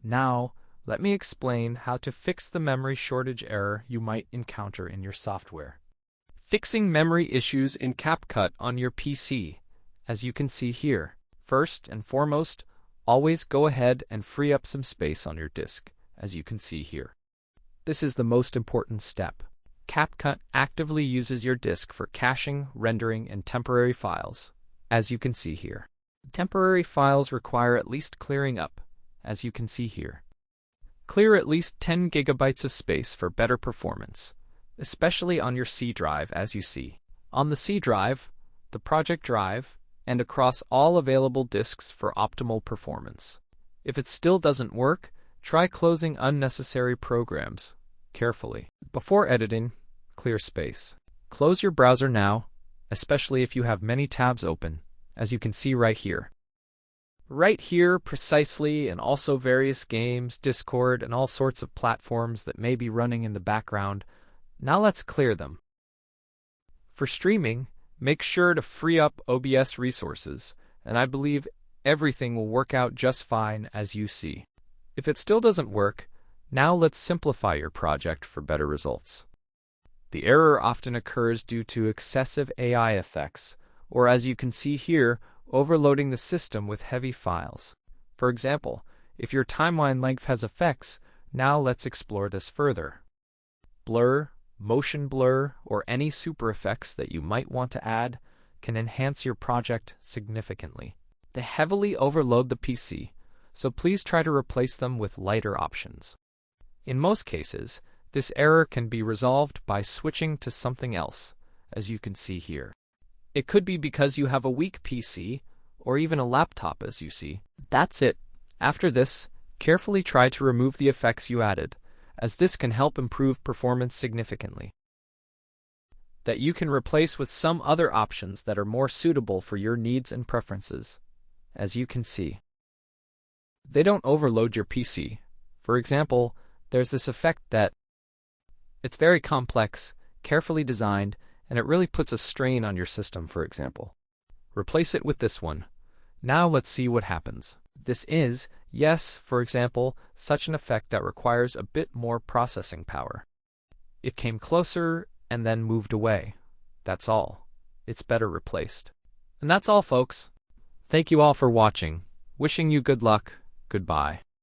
Now, let me explain how to fix the memory shortage error you might encounter in your software. Fixing memory issues in CapCut on your PC, as you can see here. First and foremost, always go ahead and free up some space on your disk, as you can see here. This is the most important step. CapCut actively uses your disk for caching, rendering, and temporary files, as you can see here. Temporary files require at least clearing up, as you can see here. Clear at least 10 gigabytes of space for better performance, especially on your C drive, as you see. On the C drive, the project drive, and across all available disks for optimal performance. If it still doesn't work, try closing unnecessary programs carefully. Before editing, clear space. Close your browser now, especially if you have many tabs open, as you can see right here. Right here, precisely, and also various games, Discord, and all sorts of platforms that may be running in the background. Now let's clear them. For streaming, make sure to free up OBS resources, and I believe everything will work out just fine, as you see. If it still doesn't work, now let's simplify your project for better results. The error often occurs due to excessive AI effects, or as you can see here, overloading the system with heavy files. For example, if your timeline length has effects, now let's explore this further. Blur, motion blur, or any super effects that you might want to add can enhance your project significantly. They heavily overload the PC, so please try to replace them with lighter options. In most cases, this error can be resolved by switching to something else, as you can see here. It could be because you have a weak PC, or even a laptop, as you see. That's it. After this, carefully try to remove the effects you added, as this can help improve performance significantly. That you can replace with some other options that are more suitable for your needs and preferences, as you can see. They don't overload your PC. For example, there's this effect that it's very complex, carefully designed, and it really puts a strain on your system, for example. Replace it with this one. Now let's see what happens. This is, yes, for example, such an effect that requires a bit more processing power. It came closer and then moved away. That's all. It's better replaced. And that's all, folks. Thank you all for watching. Wishing you good luck. Goodbye.